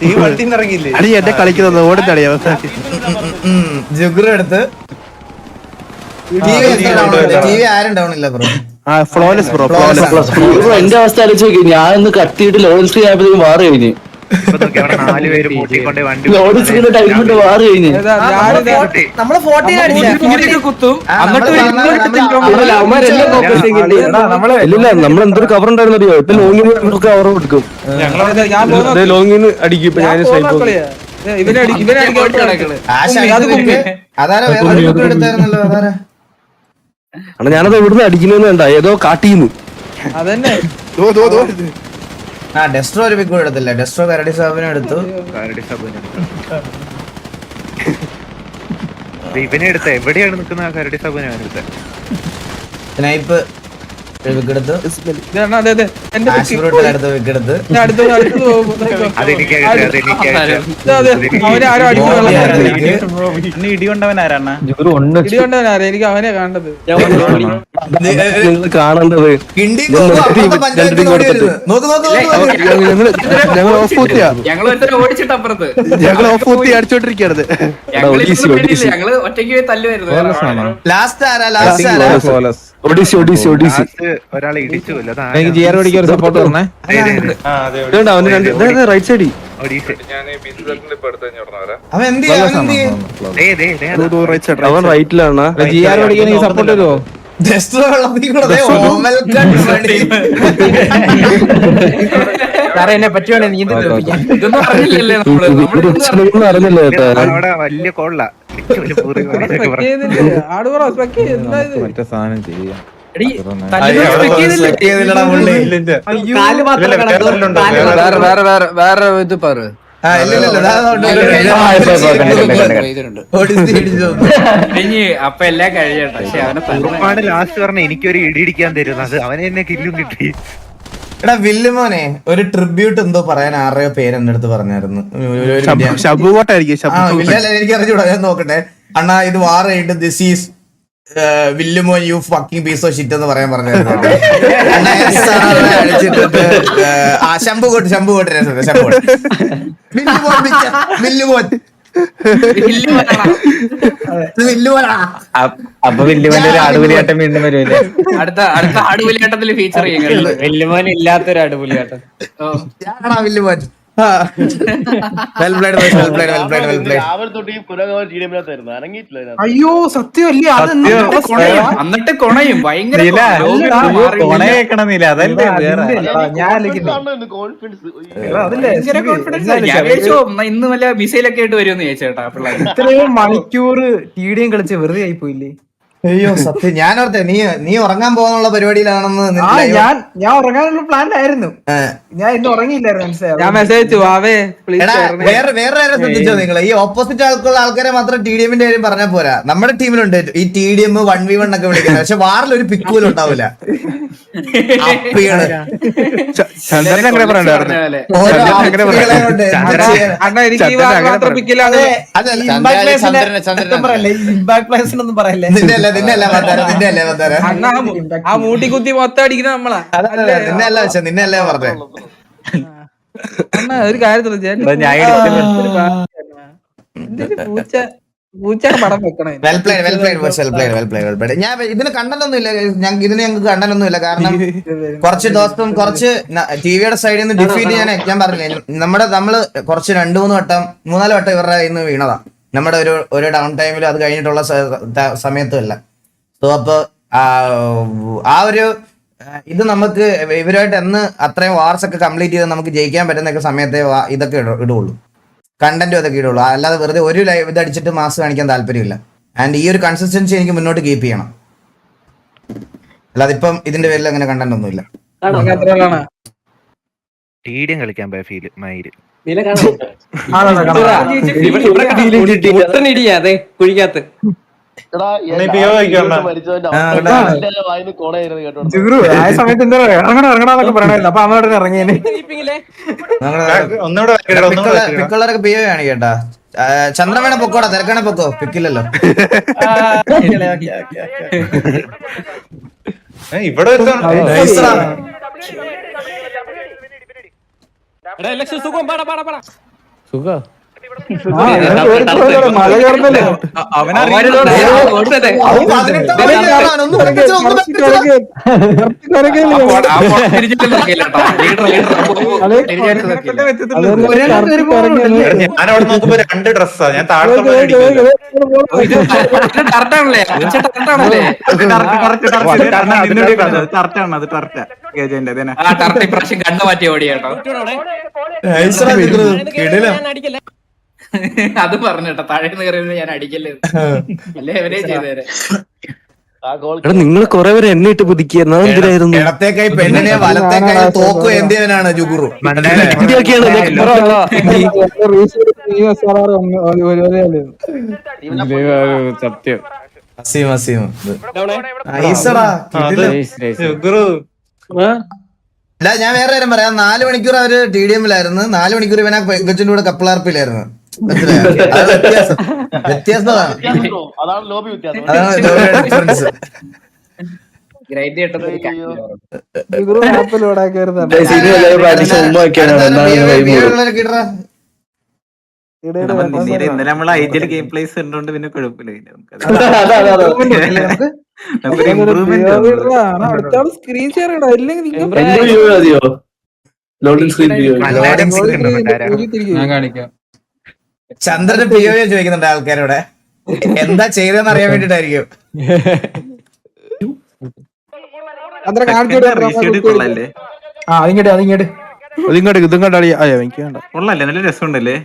ഈ വണ്ടി ഇറങ്ങിയില്ലേ അടി എന്നെ കളിക്കുന്നത് ഓടുന്നടിയാ. ജുഗ്രു എടുത്ത് TV ആരും ഡൗൺ ഇല്ല ബ്രോ. ഫ്ലോലെസ് ബ്രോ, എന്റെ അവസ്ഥ ആലോചിച്ച് നോക്കി. ഞാൻ ഇന്ന് കത്തിയിട്ട് ലോഡ് സ്ക്രീൻ ആയപ്പോഴത്തേക്കും വാറ് കഴിഞ്ഞു. 4 പേര് മൂട്ടിക്കൊണ്ട് വണ്ടി ലോഡ് സ്ക്രീൻ ടൈം കൊണ്ട് വാറ് കഴിഞ്ഞു. നമ്മള് 14 ഇല്ല നമ്മൾ എന്തൊരു കവർ ഉണ്ടായിരുന്നറിയോ? ഇപ്പൊ ലോങ്ങിന് കവർ കൊടുക്കും. ലോങ്ങിന് അടിക്കും. ഇപ്പൊ ഞാൻ എടുത്തായിരുന്നല്ലോ അതാരാ. ഞാനത് ഇവിടുന്ന് അടിക്കുന്നതെന്ന് വേണ്ട, ഏതോ കാട്ടിന്ന്. അതന്നെ ഡെസ്ട്രോ ഒരു പിക്കും എടുത്തില്ല. ഡെസ്ട്രോ കരടി സാബിനെ എടുത്തു. ഇവനെ എടുത്ത എവിടെയാണ് നിൽക്കുന്ന ആ കരടി സബിനെ എടുത്ത സ്നൈപ്പ് വിക്കെടുത്ത്. അടുത്ത വിക്കെടുത്ത്. ഇടികൊണ്ടവൻ ആരാണ്? എനിക്ക് അവനെ കാണേണ്ടത്. നിങ്ങൾ കാണേണ്ടത് ഞങ്ങൾ ഓഫ് കൂത്തിയാ, ഞങ്ങൾ ഓഫ് കൂത്തി അടിച്ചോണ്ടിരിക്കരുത്. ഒരാളെ ഇടിച്ചു. സപ്പോർട്ട് പറഞ്ഞേ. റൈറ്റ് സൈഡിൽ അവൻ റൈറ്റിലാണ്. സപ്പോർട്ട് വരുമോ? എന്നെ പറ്റുവാണെ നീന്തി അറിഞ്ഞില്ല കേട്ടോ. അവിടെ വലിയ കൊള്ള മറ്റേ സാധനം ചെയ്യാം. വേറെ ഇത് പറ. അപ്പൊ എല്ലാം കഴിയട്ടെ. പക്ഷെ അവനെ ലാസ്റ്റ് പറഞ്ഞ എനിക്കൊരു ഇടിയിടിക്കാൻ തരുന്നത് അവനെ എന്നെ കില്ലും കിട്ടി. എടാ വില്ലുമോനെ ഒരു ട്രിബ്യൂട്ട് എന്തോ പറയാൻ ആരുടെയോ പേര് എന്റെ അടുത്ത് പറഞ്ഞായിരുന്നു. എനിക്ക് അറിഞ്ഞൂടാ, ഞാൻ നോക്കട്ടെ. അണ്ണാ ഇത് വാറായിട്ട് ദിസ് ഈസ് വില്ലുമോൻ you fucking piece of shit എന്ന് പറയാൻ പറഞ്ഞായിരുന്നു. ശംഭു കോട്ട് അപ്പൊ വല്യമോന്റെ ഒരു അടിപൊളിയാട്ടം വീണ്ടും വരുമല്ലേ? അടുത്ത അടിപൊളിയാട്ടത്തിൽ ഫീച്ചർ ചെയ്യും. വല്യമോൻ ഇല്ലാത്തൊരു അടിപൊളിയാട്ടം. വില്ലുമോൻ അയ്യോ സത്യമല്ലേ അത് എന്നിട്ട് കൊണയും ഭയങ്കര കൊണയേക്കണമെന്നില്ല അതല്ലേ വേറെ ഇന്ന് വല്ല മിസൈലൊക്കെ ആയിട്ട് വരുമെന്ന് ചോദിച്ചേട്ടാ പിള്ളേർ. ഇത്രയും മണിക്കൂർ TDM കളിച്ച് വെറുതെ ആയി പോയില്ലേ? അയ്യോ സത്യം ഞാൻ ഓർത്തെ നീ ഉറങ്ങാൻ പോകാനുള്ള പരിപാടിയിലാണെന്ന് ഞാൻ ഉറങ്ങാനുള്ള പ്ലാനിലായിരുന്നു. ഞാൻ ഇന്ന് ഉറങ്ങിയില്ലായിരുന്നു. മനസ്സിലായോ? ഞാൻ മെസ്സേജ് വാവേ വേറെ ആരെ ശ്രദ്ധിച്ചോ നിങ്ങൾ? ഈ ഓപ്പോസിറ്റ് ആൾക്കാരെ മാത്രം TDMന്റെ കാര്യം പറഞ്ഞാൽ പോരാ. നമ്മുടെ ടീമിലുണ്ട് ഈ TDM 1v1 ഒക്കെ വിളിക്കുന്നത്. പക്ഷെ വാറിൽ ഒരു പിക്ക് പോലും ഉണ്ടാവില്ല. ചന്ദ്രൻ അങ്ങനെ പറയണ്ടായിരുന്നു. അണ്ണാ എനിക്ക് ഈ വാക്ക് മാത്രം പിക്കില്ലാതെ അണ്ണാ ആ മൂട്ടി കുത്തി മൊത്തം അടിക്കുന്ന നമ്മളാ. നിന്നല്ലേ പറഞ്ഞേ. അണ്ണാ ഒരു കാര്യം പൂച്ചയുടെ പടം വെക്കണേ. ഞാൻ ഇതിന് കണ്ടനൊന്നുമില്ല. ഞങ്ങൾക്ക് കണ്ടനൊന്നുമില്ല. കാരണം കുറച്ച് ദിവസം കുറച്ച് ടിവിയുടെ സൈഡിൽ നിന്ന് ഡിഫീറ്റ് ഞാൻ പറഞ്ഞില്ലേ, നമ്മള് കുറച്ച് 2-3 വട്ടം 3-4 വട്ടം ഇവരുടെ ഇന്ന് വീണതാ. നമ്മുടെ ഒരു ഡൗൺ ടൈമിൽ അത് കഴിഞ്ഞിട്ടുള്ള സമയത്തുമല്ല. സോ അപ്പൊ ആ ഒരു ഇത് നമുക്ക് ഇവരുമായിട്ട് എന്ന് അത്രയും വാർസ് ഒക്കെ കംപ്ലീറ്റ് ചെയ്ത് നമുക്ക് ജയിക്കാൻ പറ്റുന്ന സമയത്തെ ഇതൊക്കെ ഇടുള്ളൂ, കണ്ടന്റും അതൊക്കെ ഇടുള്ളൂ. അല്ലാതെ വെറുതെ ഒരു ലൈവ് ഇതടിച്ചിട്ട് മാസ് കാണിക്കാൻ താല്പര്യമില്ല. ആൻഡ് ഈ ഒരു കൺസിസ്റ്റൻസി എനിക്ക് മുന്നോട്ട് കീപ്പ് ചെയ്യണം. അല്ലാതെ ഇപ്പം ഇതിന്റെ പേരിൽ അങ്ങനെ കണ്ടന്റ് ഒന്നുമില്ല. TDM കളിക്കാൻ പോയ ഫീല് മയില് കുഴിക്കാത്ത ആ സമയത്ത് എന്താ ഇറങ്ങണന്നൊക്കെ പറയണായിരുന്നു. അപ്പൊ അമ്മയോട് ഇറങ്ങിയേനെ. പിക്കുള്ളവരൊക്കെ PO ആണ് കേട്ടാ. ചന്ദ്രൻ വേണേ പൊക്കോടാ, തിരക്കാണെ പൊക്കോ, പിക്കില്ലല്ലോ. ഇവിടെ സുഖ മഴ ചേർന്നല്ലേ ഞാനവിടെ നോക്കുമ്പോ 2 ഡ്രസ്സാ ഞാൻ താഴെ കണ്ണു മാറ്റി ഓടിയാട്ടോ. അത് പറഞ്ഞേട്ടാ, താഴെ കയറി ഞാൻ അടിക്കല്ലേ അല്ലേ അവരെ ചെയ്തേരെ. നിങ്ങൾ കൊറേ പേര് എണ്ണിട്ട് പുതുക്കിയ ഇടത്തേക്കായി പെണ്ണിനെ വലത്തേക്കായി തോക്കും എന്തിനാണ് ജുഗുറു. സത്യം ഞാൻ വേറെ കാര്യം പറയാം. 4 മണിക്കൂർ അവര് TDMലായിരുന്നു, 4 മണിക്കൂർ ഇവനാ പെങ്കച്ചിന്റെ കൂടെ കപ്പിളാർപ്പിലായിരുന്നു. വ്യത്യാസമാണ്. അതാണ് ലോബിയുടെ ഡിഫറൻസ്. ഇന്നലെ നമ്മള് ഐഡിയൽ ഗെയിം പ്ലേസ് ഉണ്ടോണ്ട് പിന്നെ കുഴപ്പമില്ല. സ്ക്രീൻ ഷെയർ ഞാൻ കാണിക്കാം. ചന്ദ്രന് PO ചോദിക്കുന്നുണ്ട് ആൾക്കാരോടെ, എന്താ ചെയ്തെന്ന് അറിയാൻ വേണ്ടിട്ടായിരിക്കും. കൊള്ളല്ലേ, നല്ല രസമുണ്ടല്ലേ.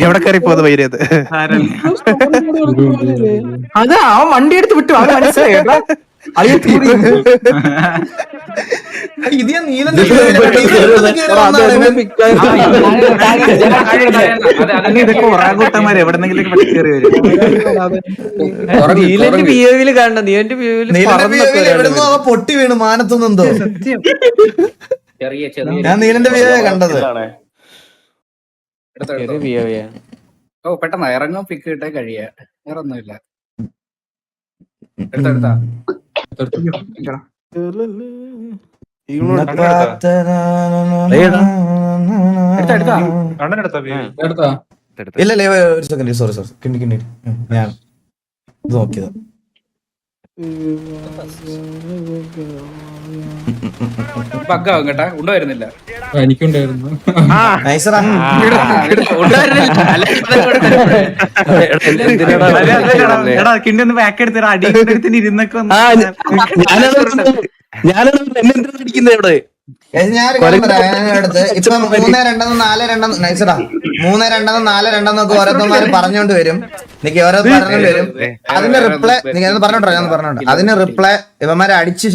എവിടെ കയറി പോകുന്ന വൈരത് അതാ അവൻ വണ്ടി എടുത്ത് വിട്ടു. അത് മനസ്സിലായി. ഇതൊക്കെ ഒറാങ്കൂട്ടന്മാര് എവിടെന്നെങ്കിലും കയറി വരും. പൊട്ടി വീണ് മാനത്തുനിന്നെന്തോ. ഞാൻ നീലന്റെ PO കണ്ടത്. ഓ പെട്ടെന്ന് ഇറങ്ങും, പിക്ക് കിട്ടാൻ കഴിയാ, വേറെ ഒന്നുമില്ല. എടുത്താ ഇല്ലല്ലേ, ഒരു സെക്കൻഡ്, സോറി ഞാൻ ഇത് നോക്കിയതാ. ബഗ്ഗാവും കേട്ടാ, ഉണ്ടുവരുന്നില്ല. എനിക്കുണ്ടായിരുന്നു. നൈസറാ. കിണ്ടി ഒന്ന് ബാക്ക് എടുത്തിട്ട് അടി എടുത്തിന് ഇരുന്നൊക്കെ അടിക്കുന്നത് ഇവിടെ ഞാനൊരു കാര്യം പറയാം. ഞാനടുത്ത് ഇപ്പൊ 3-2 4-2 നൈസറാ 3-2 4-2 ഓരോരുത്തന്മാര് പറഞ്ഞോണ്ട് വരും. എനിക്ക് ഓരോ പറഞ്ഞോണ്ട് വരും. അതിന്റെ റിപ്ലൈ ഞാൻ പറഞ്ഞോട്ടെ. അതിന് റിപ്ലൈ ഇവന്മാരെ അടിച്ച്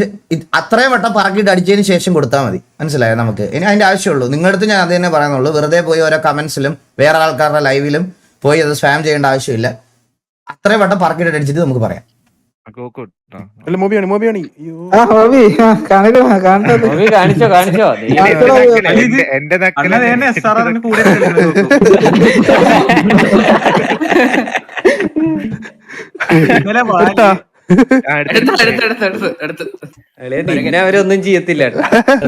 അത്രയും വട്ടം പറക്കിയിട്ട് അടിച്ചതിന് ശേഷം കൊടുത്താൽ മതി. മനസ്സിലായോ? നമുക്ക് ഇനി അതിന്റെ ആവശ്യമുള്ളൂ. നിങ്ങളുടെ അടുത്ത് ഞാൻ അത് തന്നെ പറയുന്നുള്ളൂ. വെറുതെ പോയി ഓരോ കമന്റ്സിലും വേറെ ആൾക്കാരുടെ ലൈവിലും പോയി അത് സ്പാം ചെയ്യേണ്ട ആവശ്യമില്ല. അത്രയും വട്ടം പറക്കിയിട്ട് അടിച്ചിട്ട് നമുക്ക് പറയാം. കാണിച്ചോ എന്റെ കൂടെ പിന്നെ അവരൊന്നും ചെയ്യത്തില്ല.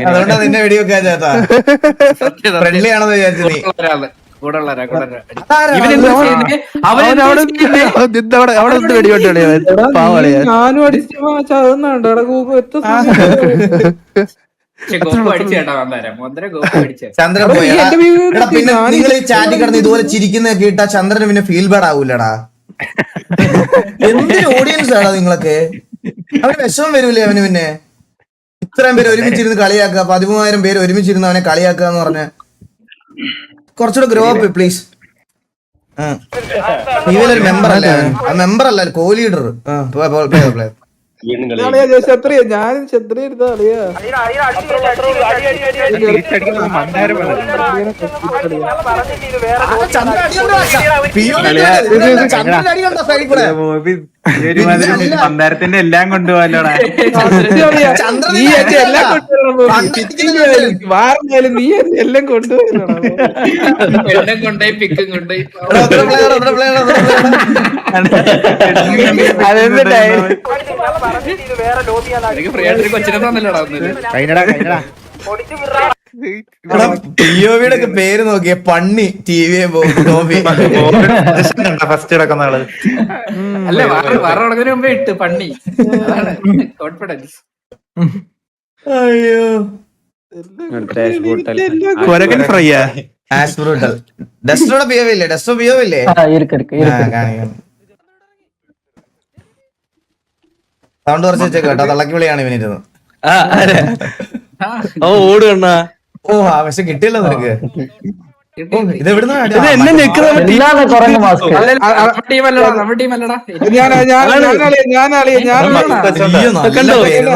അതുകൊണ്ടാ നിന്നെ വെടിവെക്കാൻ ചേട്ടാ. ഫ്രണ്ട്ലി ആണെന്ന് വിചാരിച്ചു നീ. ഞാനും അടിച്ചുണ്ടോ ചന്ദ്രൻ പോയി. പിന്നെ നിങ്ങൾ ഈ ചാറ്റി കിടന്ന് ഇതുപോലെ ചിരിക്കുന്നതൊക്കെ ഇട്ടാ ചന്ദ്രന് പിന്നെ ഫീൽ ബാഡ് ആവൂലടാ. എന്തൊരു ഓഡിയൻസ് ആടാ നിങ്ങളൊക്കെ. അവന് വിഷമം വരൂലേ അവന്? പിന്നെ ഇത്രയും പേര് ഒരുമിച്ചിരുന്ന് കളിയാക്കുക, 13,000 പേര് ഒരുമിച്ചിരുന്ന് അവനെ കളിയാക്കുക എന്ന് പറഞ്ഞ കുറച്ചുകൂടെ ഗ്രോ അപ്പ് പ്ലീസ്. ഇവനൊരു മെമ്പർ അല്ലേ? ആ മെമ്പർ അല്ല, കോ ലീഡർ. ക്ഷത്രിയ ഞാനും ക്ഷത്രിയ മന്ദാരത്തിന്റെ എല്ലാം കൊണ്ടുപോകാലോടാ. വാറിനാലും നീ എല്ലാം കൊണ്ടുപോയി പിഒവിയുടെ ഒക്കെ പേര് നോക്കിയ പണ്ണി ടിവിയെ ഫസ്റ്റ് കിടക്കുന്ന ആള്. അല്ല നടക്കുന്നതിന് മുമ്പേ ഇട്ട് പണ്ണി. കോൺഫിഡൻസ്. അയ്യോ കൊരകൻ ഫ്രൈയാ. ഡെസ്ട്രോടെ പിഒവി ഇല്ലേ? ഡെസ്ട്രോ പിഒവി ഇല്ലേ? സൗണ്ട് കുറച്ച് വെച്ചേക്കോ കേട്ടോ. തള്ളക്കി വിളിയാണ് ഇവനിരുന്നു. ഓടുകണ്ണ. ഓ പക്ഷെ കിട്ടിയല്ലോ നിനക്ക്. ഇത് എവിടുന്ന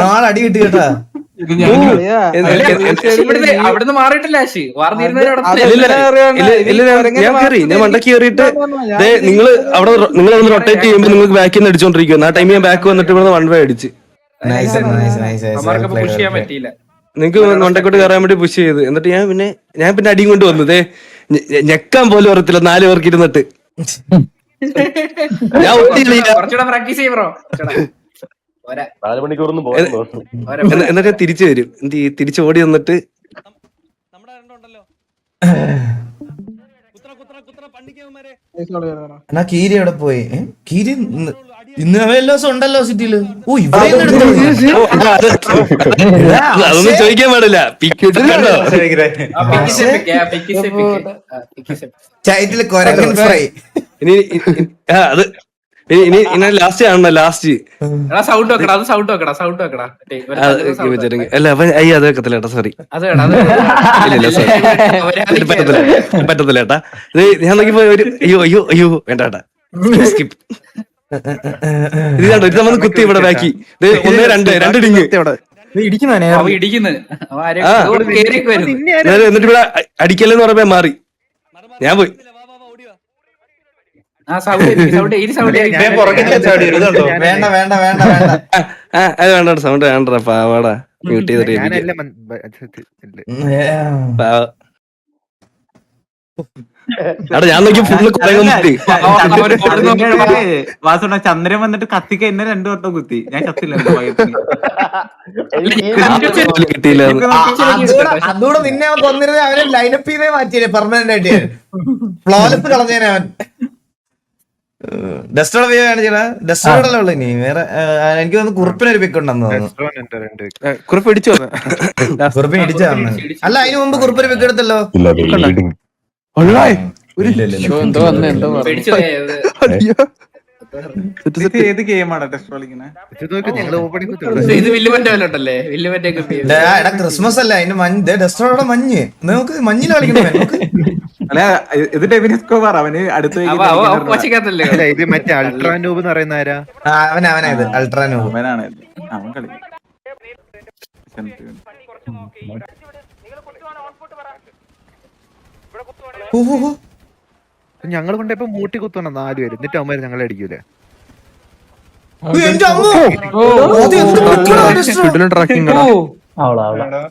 നാളടി കിട്ടി കേട്ടാ. അവിടുന്ന് മാറിയിട്ടില്ല. ഞാൻ മണ്ടക്ക് കയറിയിട്ട് നിങ്ങൾ അവിടെ റൊട്ടേറ്റ് ചെയ്യുമ്പോൾ നിങ്ങൾക്ക് ബാക്കിൽ നിന്ന് അടിച്ചോണ്ടിരിക്കുന്നു. ആ ടൈമിൽ ഞാൻ ബാക്ക് വന്നിട്ട് ഇവിടെ 1 വേ അടിച്ച്. പുഷ് ചെയ്യാൻ പറ്റിയില്ല. നിങ്ങക്ക് മണ്ടക്കോട്ട് കയറാൻ വേണ്ടി പുഷ് ചെയ്ത്. എന്നിട്ട് ഞാൻ പിന്നെ അടിയും കൊണ്ട് വന്നതേ ഞെക്കാൻ പോലും അറിയത്തില്ല 4 പേർക്ക് ഇരുന്നിട്ട്. ഞാൻ കുറച്ചുകൂടെ പ്രാക്ടീസ് ചെയ്യും ബ്രോ. 4 മണിക്കൂറൊന്നും എന്നിട്ട് ഞാൻ തിരിച്ചു വരും. തിരിച്ചു ഓടി വന്നിട്ട് എന്നാ കീരി എവിടെ പോയി? കീരി ഇന്ന് എല്ലാ ദിവസം ഉണ്ടല്ലോ സിറ്റിയില്. ഓ അതൊന്നും ചോദിക്കാൻ പാടില്ല. ചൈറ്റില് കൊരകൻ ഫ്രൈ. അത് ഇനി ലാസ്റ്റ് ആണോ? ലാസ്റ്റ് സൗണ്ട് വെക്കടാ. അത് സൗണ്ട് വെക്കടാ. സൗണ്ട് വെക്കടാ. അല്ല അപ്പൊ അയ്യോ അത് വെക്കത്തില്ല ഏട്ടാ. സോറി പറ്റത്തില്ല ഏട്ടാ. ഞാൻ നോക്കിപ്പോ ഒരു അയ്യോ വേണ്ട ഏട്ടാ. സ്കിപ്പ്. ഇത് കണ്ടോ? ഇത് നമ്മൾ കുത്തി ഇവിടെ ബാക്കി 1 2 ഡിങ് എന്നിട്ട് ഇവിടെ അടിക്കലെന്ന് പറഞ്ഞപ്പോ മാറി. ഞാൻ പോയി. വേണ്ട അത് വേണ്ട. സൗണ്ട് വേണ്ട. പാവാടാ മ്യൂട്ട് ചെയ്തിട്ട് ഞാൻ നോക്കി ഫുള്ള് വാസുണ്ട ചന്ദ്രൻ വന്നിട്ട് കത്തിക്ക എന്നെ 2 വട്ടം കുത്തി. ഞാൻ കത്തില്ല. കിട്ടിയില്ല. അതുകൂടെ നിന്നെ അവൻ കൊന്നിരുന്ന അവനെ ലൈനപ്പ് ചെയ്തേ മാറ്റിയില്ലേ പെർമനന്റ് ആയിട്ട്. ഫ്ലോലെസ് കളഞ്ഞേനെ അവൻ. ഡസ്റ്റോടെ വ്യൂ കാണിച്ചാ ഡസ്റ്റോടല്ലേ ഉള്ളു ഇനി വേറെ എനിക്ക് തോന്നുന്നു കുറിപ്പിനൊരു പിക്ക് ഉണ്ടെന്ന് തോന്നുന്നു. കുറിപ്പ് ഇടിച്ചു വന്ന് കുറിപ്പിന് ഇടിച്ചു തന്നു. അല്ല അതിന് മുമ്പ് കുറിപ്പൊരു പിക്ക് എടുത്തല്ലോ. എന്തോ വന്ന് എന്തോ ഏത് ഗെയിമാണ് ടെസ്റ്റ് കളിക്കുന്നത്? ഞങ്ങള് ഓപ്പണിംഗ് ഇത് വില്ലുമന്റെ വല്ലോട്ടല്ലേ? വില്ലുമന്റെ ഒക്കെ എടാ ക്രിസ്മസ് അല്ല അതിന് മഞ്ഞ് ഡസ്റ്റോടെ മഞ്ഞ് നമുക്ക് മഞ്ഞിൽ കളിക്കണേ. അല്ല ഇത് ഡെവിനിസ് കോവർ അവന് അടുത്ത പോച്ചക്കത്തല്ലേ? ഇത് മറ്റേ അൾട്രാനൂബ് എന്ന് പറയുന്ന ആരാ? അവനാ ഇത് അൾട്രാനോ. അവനാണ് അവൻ കളിക്കും. ഞങ്ങൾ കൊണ്ടപ്പോ മൂട്ടി കുത്തണം 4 പേര്, എന്നിട്ട് അവന്മാര് ഞങ്ങളെ അടിക്കൂലേ?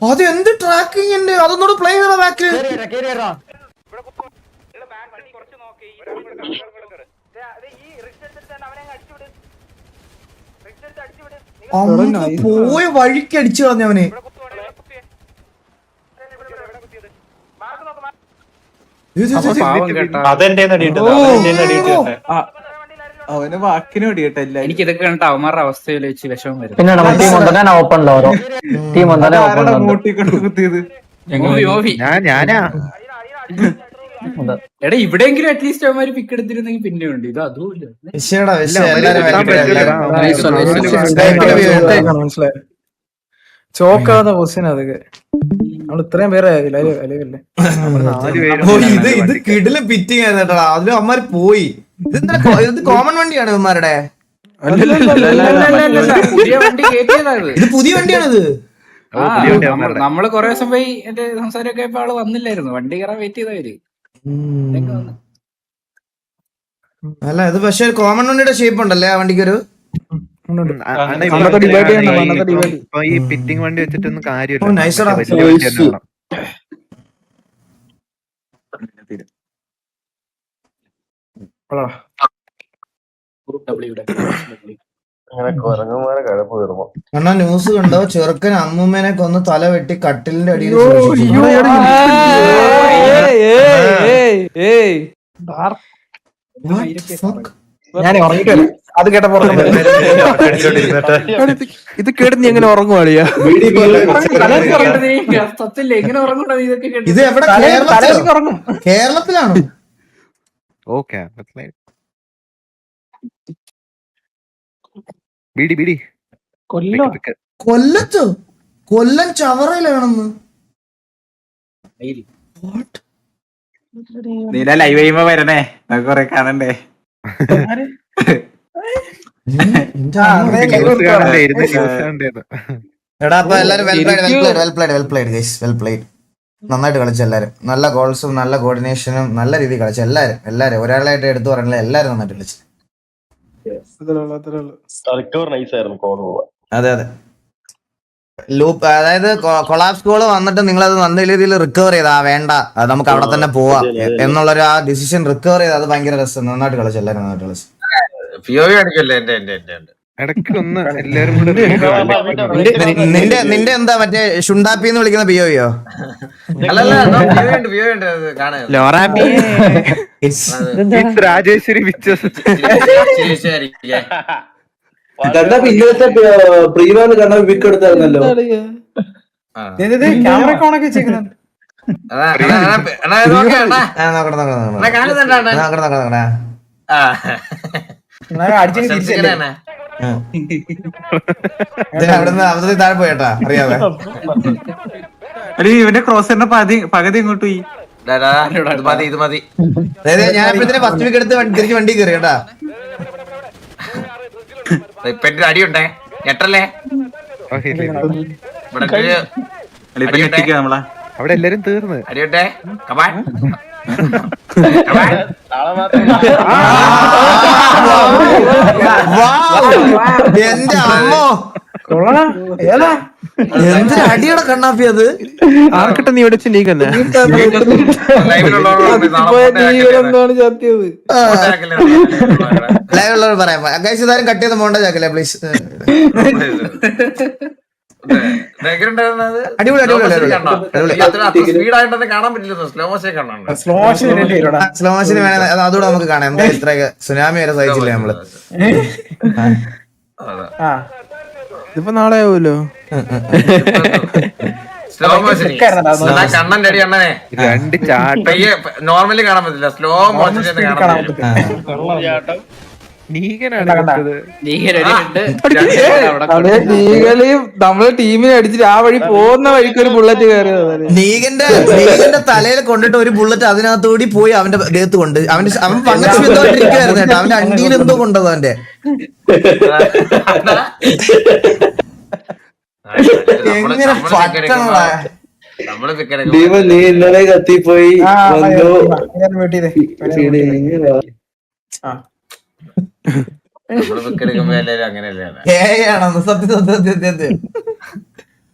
അത് എന്ത് ട്രാക്കിംഗ് ഉണ്ട്? അതൊന്നൂടെ പ്ലേ ചെയ്യണ ബാക്കിൽ. പോയ വഴിക്ക് അടിച്ചു കളഞ്ഞവന്. അവന് വാക്കിന് വേണ്ടിയിട്ടല്ല. എനിക്ക് ഇതൊക്കെ കണ്ടിട്ട് അവന്മാരുടെ അവസ്ഥയിൽ വെച്ച് വിഷമം വരും. കുത്തിയത് ഞാനാ എടാ ഇവിടെയെങ്കിലും അറ്റ്ലീസ്റ്റ് അവന്മാര് പിക്ക് എടുത്തിരുന്നെങ്കിൽ പിന്നെ ഉണ്ട്. ഇത് അതുമില്ല. ചോക്കാതെ ക്വസ്റ്റ്യൻ അതൊക്കെ നമ്മൾ ഇത്രയും പേരെ അലവല്ലേ. ഇത് കിടില് പിറ്റിങ് ആയിരുന്നു കേട്ടോ. അതിലും അമ്മമാര് പോയി. ഇത് കോമൺ വണ്ടിയാണ് ഇവന്മാരുടെ. പുതിയ വണ്ടി കേറ്റിയതാ ഇത്. ഇത് പുതിയ വണ്ടിയാണിത്. നമ്മള് കൊറേ ദിവസം പോയി എന്റെ സംസാരമൊക്കെ ആയപ്പോ ആള് വന്നില്ലായിരുന്നു. വണ്ടി കയറാൻ വെയിറ്റ് ചെയ്തവര്. അല്ല ഇത് പക്ഷെ കോമൺ വണ്ടിയുടെ ഷേപ്പ് ഉണ്ടല്ലേ ആ വണ്ടിക്കൊരു. ഇപ്പൊ ഈ പിറ്റിംഗ് വണ്ടി വെച്ചിട്ടൊന്നും കാര്യമില്ല. അണ്ണാ ന്യൂസ് കണ്ടോ? ചെറുക്കൻ അമ്മൂമ്മേനെ കൊന്ന് തല വെട്ടി കട്ടിലിന്റെ അടിയിൽ. ഞാൻ ഉറങ്ങിട്ട് അത് കേട്ടപ്പോ ഇത് കേട്ട് നീ എങ്ങനെ ഉറങ്ങുവാളിയാ? എങ്ങനെ ഉറങ്ങുണ്ടോ ഇതൊക്കെ? ഇത് എവിടെ? കേരളത്തിലാണോ? ഓക്കെ ബീഡി ബീഡി കൊല്ലത്തോ? കൊല്ലം ചവറയിലാണെന്ന്. നീല ലൈവ് ചെയ്യുമ്പോ വരണേ, നമുക്ക് കൊറേ കാണണ്ടേ. എടാ അപ്പൊ എല്ലാരും വെൽ പ്ലേഡ് നന്നായിട്ട് കളിച്ചു എല്ലാരും. നല്ല ഗോൾസും നല്ല കോർഡിനേഷനും നല്ല രീതിയിൽ കളിച്ചു എല്ലാരും ഒരാളായിട്ട് എടുത്തു പറയണില്ല, എല്ലാരും നന്നായിട്ട് കളിച്ചു. അതെ ലൂപ്പ്, അതായത് കൊളാപ്സ് ഗോൾ വന്നിട്ട് നിങ്ങളത് നല്ല രീതിയിൽ റിക്കവർ ചെയ്താ വേണ്ട, അത് നമുക്ക് അവിടെ തന്നെ പോവാം എന്നുള്ളൊരു ആ ഡിസിഷൻ റിക്കവർ ചെയ്ത് അത് ഭയങ്കര രസം. നന്നായിട്ട് കളിച്ചു, എല്ലാരും നന്നായിട്ട് കളിച്ചു. നിന്റെ എന്താ മറ്റേ ഷുണ്ടാപ്പി എന്ന് വിളിക്കുന്ന പിയോയോ? രാജേശ്വരി പ്രീവാന്ന് കണ്ട വിക്ക് എടുത്തായിരുന്നല്ലോ. ക്യാമറ ഓണൊക്കെ വെച്ചേക്കുന്നുണ്ട്. അവിടുന്ന് അവസരം താഴെ പോയേട്ടാ, അറിയാതെ ഇവന്റെ ക്രോസറിന്റെ പകുതി ഇങ്ങോട്ട് പോയി. ഞാൻ ഇപ്പഴത്തെ ഫസ്റ്റ് വീക്ക് എടുത്ത് തിരിച്ച് വണ്ടി കയറി കേട്ടാ. അടിയുണ്ടേ ഞെട്ടല്ലേ നമ്മളെ അവിടെ എല്ലാരും തീർന്ന്. അടിയുണ്ടേ കമാൻ. എന്റെ അമ്മോ, എന്ത് അടിയുടെ കണ്ണാപ്പി അത്. ആർക്കിட்ட നീ ഇവിടെ നീക്കന്നെ ലൈവുള്ളവർ പറയാം. ഇതാരും കട്ട് ചെയ്ത് മോണ്ട ചാക്കില്ല പ്ലീസ്. അടിപൊളി അടിപൊളി സ്പീഡായിട്ടൊന്നും കാണാൻ പറ്റില്ല. സ്ലോ മോഷൻ കാണാൻ സ്ലോ മോഷൻ സ്ലോ മോഷന് വേണേ അതുകൂടെ നമുക്ക് കാണാം. എന്താ ഇത്ര സുനാമി വരെ സഹിച്ചില്ലേ നമ്മള്. ഇതിപ്പോ നാളെ ആവുമല്ലോ. സ്ലോ മോഷൻ കണ്ണന്റെ അടി അണ്ണനെ രണ്ട് ചാട്ടം നോർമലി കാണാൻ പറ്റില്ല. സ്ലോ മോഷൻ കാണാൻ പറ്റില്ല. നീകളെയും നമ്മളെ ടീമിനെ അടിച്ചിട്ട് ആ വഴി പോകുന്ന വഴിക്ക് ഒരു ബുള്ളറ്റ് കയറിയത്. നീഗന്റെ തലയിൽ കൊണ്ടിട്ട് ഒരു ബുള്ളറ്റ് അതിനകത്തുകൂടി പോയി അവന്റെ ദേഹത്ത് കൊണ്ട് അവൻ പങ്കച്ച് എന്തോണ്ടിരിക്കുവായിരുന്നു കേട്ടോ. അവന്റെ അണ്ടിയിൽ എന്തോ കൊണ്ടത് അവന്റെ. എങ്ങനെ പറ്റണടാ. നീ ഇന്നലെ കത്തിപ്പോയി അങ്ങനെയല്ലേ ഏയാണോ സത്യം സത്യം സത്യം സത്യം.